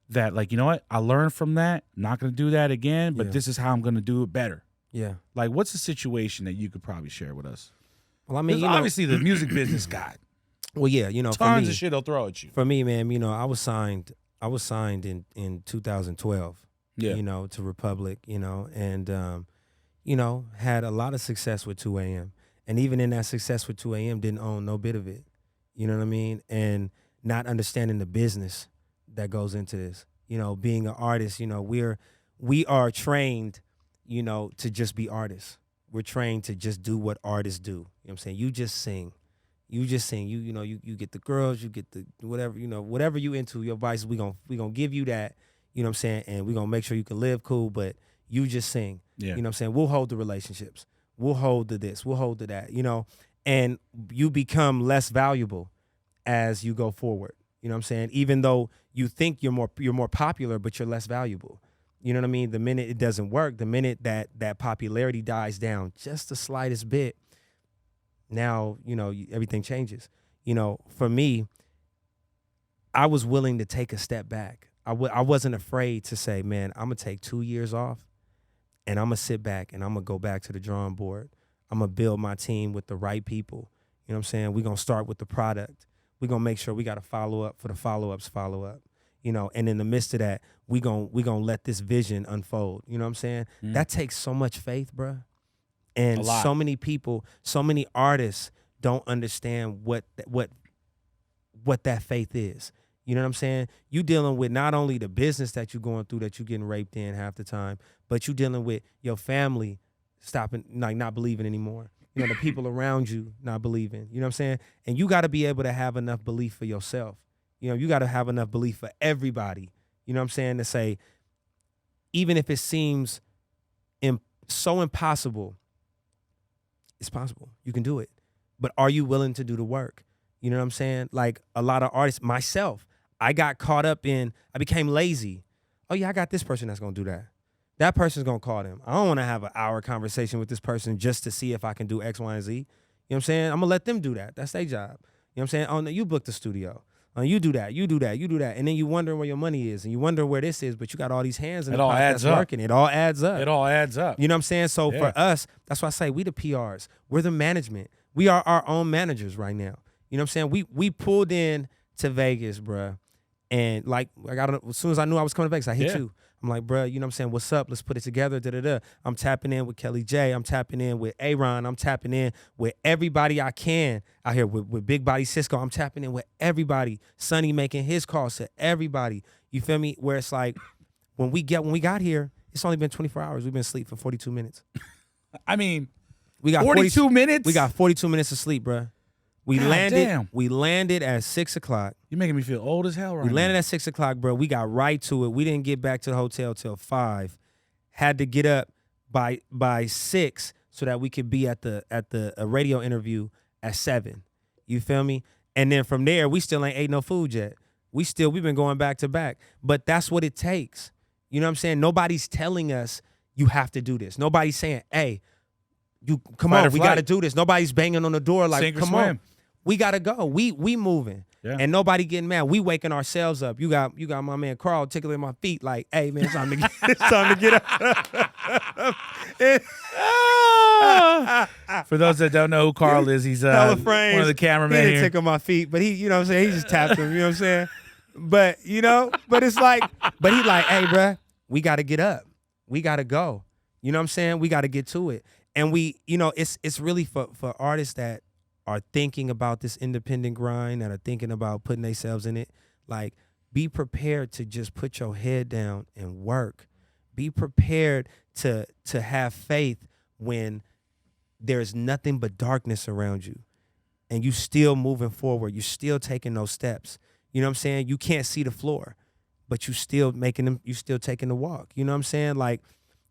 like, you know what, I learned from that, not going to do that again, but this is how I'm going to do it better. Yeah. Like, what's a situation that you could probably share with us? Well, I mean, 'Cause you know, obviously the music business guy, well, yeah, you know, for tons me, of shit they'll throw at you. For me, man, you know, I was signed in 2012. Yeah. You know, to Republic, you know, and you know, had a lot of success with 2 a.m. And even in that success with 2 a.m. didn't own no bit of it. You know what I mean? And not understanding the business that goes into this. You know, being an artist, you know, we are trained, you know, to just be artists. We're trained to just do what artists do. You know what I'm saying? You just sing. You know, you get the girls, you get the whatever, you know, whatever you into, your vices, we gonna give you that, you know what I'm saying? And we're gonna make sure you can live cool, but you just sing. Yeah. You know what I'm saying? We'll hold the relationships. We'll hold the this, we'll hold the that, you know, and you become less valuable as you go forward. You know what I'm saying? Even though you think you're more popular, but you're less valuable. You know what I mean? The minute it doesn't work, the minute that popularity dies down just the slightest bit, now, you know, everything changes. You know, for me, I was willing to take a step back. I wasn't afraid to say, man, I'm going to take 2 years off and I'm going to sit back and I'm going to go back to the drawing board. I'm going to build my team with the right people. You know what I'm saying? We're going to start with the product. We're going to make sure we got to follow up for the follow-ups follow up. you know, and in the midst of that, we gonna let this vision unfold. You know what I'm saying? That takes so much faith, bruh. And so many people, so many artists don't understand what that faith is. You know what I'm saying? You dealing with not only the business that you're going through, that you're getting raped in half the time, but you dealing with your family stopping, like not believing anymore. You know, the people around you not believing. You know what I'm saying? And you got to be able to have enough belief for yourself. You know, you got to have enough belief for everybody. You know what I'm saying? To say, even if it seems so impossible, it's possible. You can do it. But are you willing to do the work? You know what I'm saying? Like a lot of artists, myself, I got caught up in, I became lazy. Oh yeah, I got this person that's gonna do that. That person's gonna call them. I don't wanna have an hour conversation with this person just to see if I can do X, Y, and Z. You know what I'm saying? I'm gonna let them do that. That's their job. You know what I'm saying? Oh no, you book the studio. You do that, you do that, you do that. And then you wonder where your money is and you wonder where this is, but you got all these hands in the pot that's working. It all adds up. It all adds up. You know what I'm saying? So for us, that's why I say we the PRs. We're the management. We are our own managers right now. You know what I'm saying? We pulled in to Vegas, bruh. And like I got, as soon as I knew I was coming to Vegas, I hit you. I'm like, bruh, you know what I'm saying? What's up? Let's put it together. Da-da-da. I'm tapping in with Kelly J. I'm tapping in with Aaron. I'm tapping in with everybody I can out here with Big Body Cisco. I'm tapping in with everybody. Sonny making his calls to everybody. You feel me? Where it's like when we got here, it's only been 24 hours. We've been asleep for 42 minutes. I mean, we got 42 minutes? We got 42 minutes of sleep, bruh. We landed at 6 o'clock. You're making me feel old as hell right now. We landed at 6 o'clock, bro. We got right to it. We didn't get back to the hotel till 5. Had to get up by 6 so that we could be at the radio interview at 7. You feel me? And then from there, we still ain't ate no food yet. We've been going back to back. But that's what it takes. You know what I'm saying? Nobody's telling us you have to do this. Nobody's saying, hey, you come on, we got to do this. Nobody's banging on the door like, come on. We gotta go. We moving. Yeah. And nobody getting mad. We waking ourselves up. You got my man Carl tickling my feet like, hey man, it's time to get up. For those that don't know who Carl is, he's one of the cameramen. He didn't tickle my feet, but he, you know what I'm saying, he just tapped them, you know what I'm saying? But it's like, but he like, hey bruh, we gotta get up. We gotta go. You know what I'm saying? We gotta get to it. And we, it's really for artists that are thinking about this independent grind, that are thinking about putting themselves in it. Like, be prepared to just put your head down and work. Be prepared to have faith when there's nothing but darkness around you and you still moving forward. You're still taking those steps. You know what I'm saying? You can't see the floor, but you still taking the walk. You know what I'm saying? Like,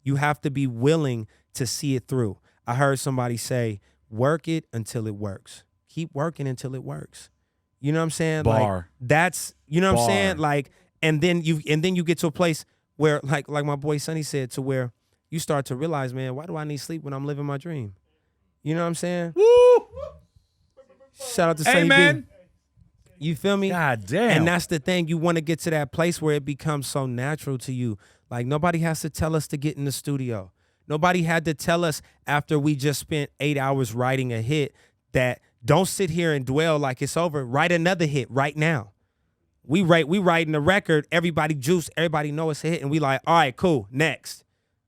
you have to be willing to see it through. I heard somebody say, work it until it works. Keep working until it works. You know what I'm saying? Bar. Like, that's, you know what I'm saying? Like, and then you get to a place where, like my boy Sonny said, to where you start to realize, man, why do I need sleep when I'm living my dream? You know what I'm saying? Woo! Shout out to Sonny B. You feel me? God damn. And that's the thing. You want to get to that place where it becomes so natural to you. Like, nobody has to tell us to get in the studio. Nobody had to tell us after we just spent 8 hours writing a hit that don't sit here and dwell like it's over. Write another hit right now. We writing a record, everybody juice, everybody know it's a hit, and we like, all right, cool, next.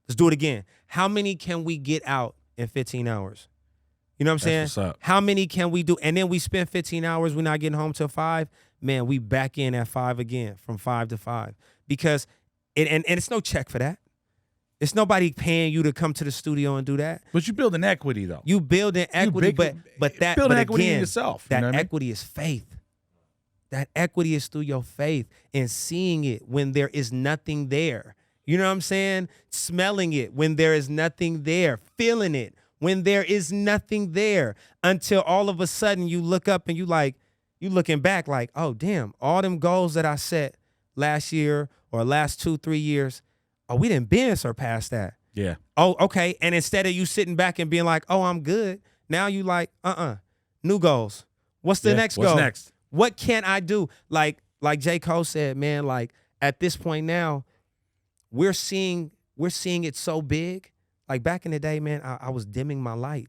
Let's do it again. How many can we get out in 15 hours? You know what I'm saying? What's up. How many can we do? And then we spend 15 hours, we're not getting home till 5. Man, we back in at 5 again, from 5 to 5. Because and it's no check for that. It's nobody paying you to come to the studio and do that. But you build an equity, though. You build an equity, but equity again, in yourself. That equity is faith. That equity is through your faith and seeing it when there is nothing there. You know what I'm saying? Smelling it when there is nothing there. Feeling it when there is nothing there. Until all of a sudden you look up and you looking back like, oh, damn, all them goals that I set last year or last 2-3 years, oh, we didn't been surpass that. Yeah. Oh, okay. And instead of you sitting back and being like, oh, I'm good, now you like, new goals. What's the next goal? What's next? What can I do? Like J. Cole said, man, like at this point now, we're seeing it so big. Like back in the day, man, I was dimming my light.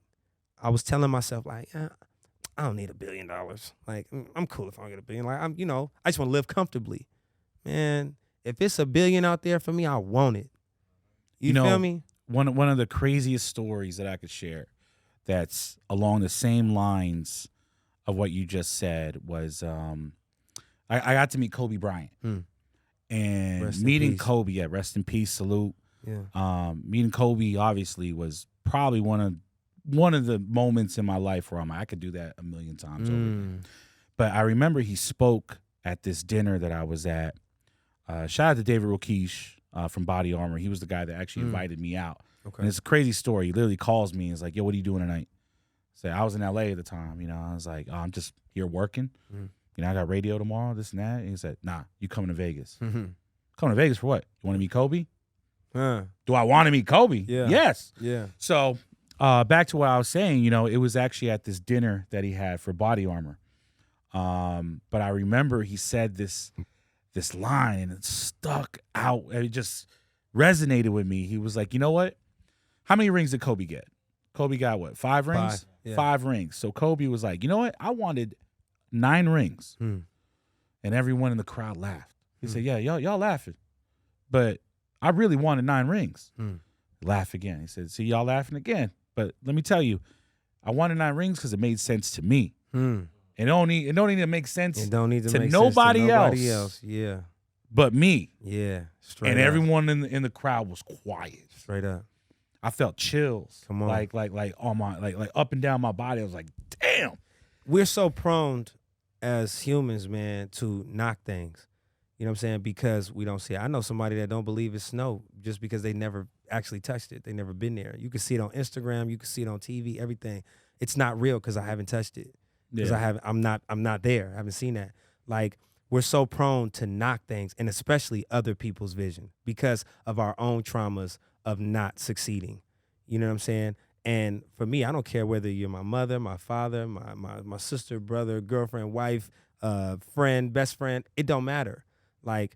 I was telling myself like, I don't need $1 billion. Like, I'm cool if I don't get $1 billion. Like, I just want to live comfortably. man, if it's $1 billion out there for me, I want it. You know, feel me? One of the craziest stories that I could share that's along the same lines of what you just said was I got to meet Kobe Bryant. And Rest in meeting peace. Kobe, rest in peace, salute. Yeah. Meeting Kobe obviously was probably one of the moments in my life where I could do that a million times over again. But I remember he spoke at this dinner that I was at. Shout out to David Rokish from Body Armor. He was the guy that actually invited me out. Okay. And it's a crazy story. He literally calls me and is like, yo, what are you doing tonight? I was in LA at the time. I was like, oh, I'm just here working. I got radio tomorrow, this and that. And he said, nah, you coming to Vegas. Coming to Vegas for what? You want to meet Kobe? Do I want to meet Kobe? Yeah. Yes. Yeah. So back to what I was saying, it was actually at this dinner that he had for Body Armor. But I remember he said this line and it stuck out. It just resonated with me. He was like, you know what? How many rings did Kobe get? Kobe got what? 5 rings? 5, yeah. 5 rings. So Kobe was like, you know what? I wanted 9 rings. And everyone in the crowd laughed. He said, yeah, y'all laughing. But I really wanted 9 rings. Laugh again. He said, see, y'all laughing again. But let me tell you, I wanted 9 rings because it made sense to me. It don't need to make sense It don't need to make nobody sense to nobody else. else. Yeah. But me. Yeah. Straight And up. everyone in the crowd was quiet. Straight up. I felt chills. Come on. Like on my like up and down my body. I was like, damn. We're so prone as humans, man, to knock things. You know what I'm saying? Because we don't see it. I know somebody that don't believe it's snow just because they never actually touched it. They never been there. You can see it on Instagram. You can see it on TV. Everything. It's not real because I haven't touched it. Because I'm not there. I haven't seen that. Like, we're so prone to knock things, and especially other people's vision because of our own traumas of not succeeding. You know what I'm saying? And for me, I don't care whether you're my mother, my father, my sister, brother, girlfriend, wife, friend, best friend. It don't matter. Like,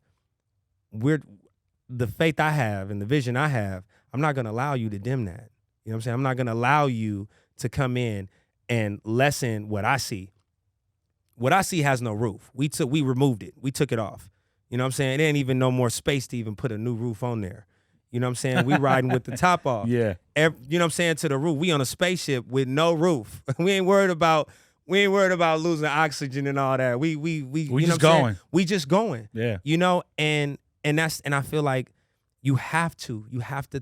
the faith I have and the vision I have, I'm not going to allow you to dim that. You know what I'm saying? I'm not going to allow you to come in and lessen what I see. What I see has no roof. We removed it. We took it off. You know what I'm saying? There ain't even no more space to even put a new roof on there. You know what I'm saying? We riding with the top off. Yeah. You know what I'm saying? To the roof. We on a spaceship with no roof. We ain't worried about losing oxygen and all that. We you know just what I'm going. saying? We just going. Yeah. You know, and I feel like you have to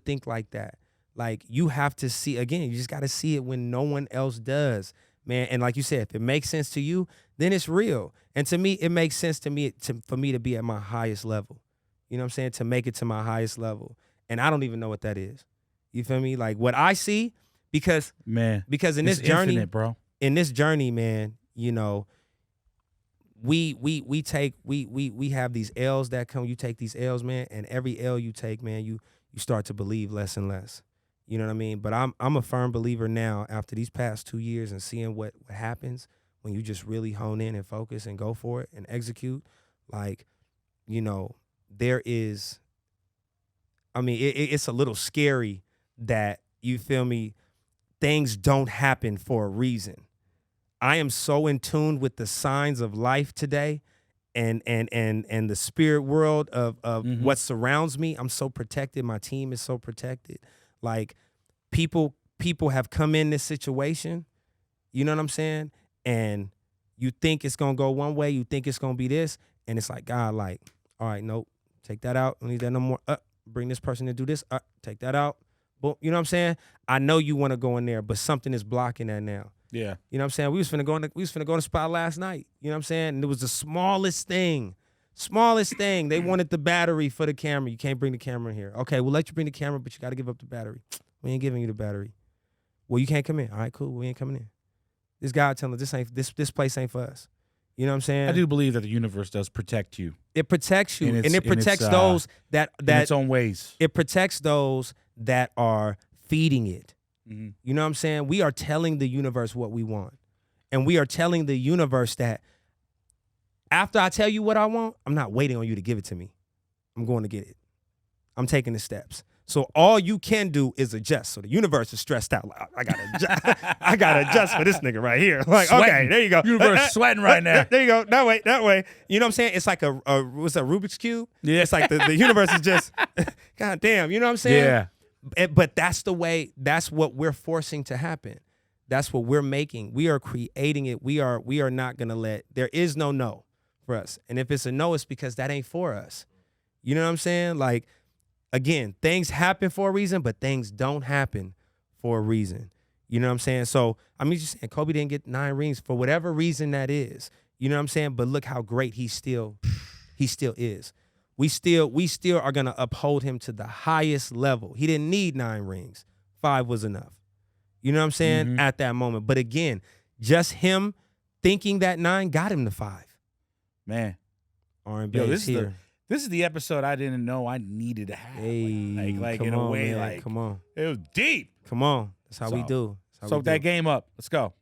think like that. Like, you have to see, again, you just got to see it when no one else does, man. And like you said, if it makes sense to you, then it's real. And to me, it makes sense to me for me to be at my highest level. You know what I'm saying? To make it to my highest level. And I don't even know what that is. You feel me? Like, what I see, because in this journey, infinite, bro. In this journey, man, you know, we have these L's that come. You take these L's, man, and every L you take, man, you start to believe less and less. You know what I mean? But I'm a firm believer now, after these past 2 years and seeing what happens when you just really hone in and focus and go for it and execute. Like, you know, there is, I mean, it's a little scary that, you feel me, things don't happen for a reason. I am so in tune with the signs of life today and the spirit world of what surrounds me. I'm so protected. My team is so protected. Like, people have come in this situation, you know what I'm saying? And you think it's gonna go one way, you think it's gonna be this, and it's like, God, like, all right, nope, take that out. Don't need that no more. Bring this person to do this. Take that out. Boom. You know what I'm saying? I know you want to go in there, but something is blocking that now. Yeah. You know what I'm saying? We was finna go in the spot last night. You know what I'm saying? And it was the smallest thing. They wanted the battery for the camera. You can't bring the camera in here. Okay, we'll let you bring the camera, but you got to give up the battery. We ain't giving you the battery. Well, you can't come in. All right, cool. We ain't coming in. This guy telling us this place ain't for us. You know what I'm saying? I do believe that the universe does protect you. It protects you, and it protects in those that in its own ways. It protects those that are feeding it. Mm-hmm. You know what I'm saying? We are telling the universe what we want, and we are telling the universe that after I tell you what I want, I'm not waiting on you to give it to me. I'm going to get it. I'm taking the steps. So all you can do is adjust. So the universe is stressed out. Like, I gotta adjust. I gotta adjust for this nigga right here. Like, Sweating. okay, there you go. Universe sweating right now. There you go. That way. You know what I'm saying? It's like what's that, Rubik's Cube? Yeah. It's like the universe is just, God damn. You know what I'm saying? Yeah. But that's the way. That's what we're forcing to happen. That's what we're making. We are creating it. We are not gonna let. There is no for us. And if it's a no, it's because that ain't for us. You know what I'm saying? Like, again, things happen for a reason, but things don't happen for a reason. You know what I'm saying? So, I mean, just saying, Kobe didn't get 9 rings for whatever reason that is. You know what I'm saying? But look how great he still is. We still are gonna uphold him to the highest level. He didn't need 9 rings. 5 was enough. You know what I'm saying? Mm-hmm. At that moment. But again, just him thinking that 9 got him to 5. Man. R&B Yo, is here. This is the episode I didn't know I needed to have. Hey, like come in a on, way, man. like Come on. it was deep. Come on. That's how we do. Soak that game up. Let's go.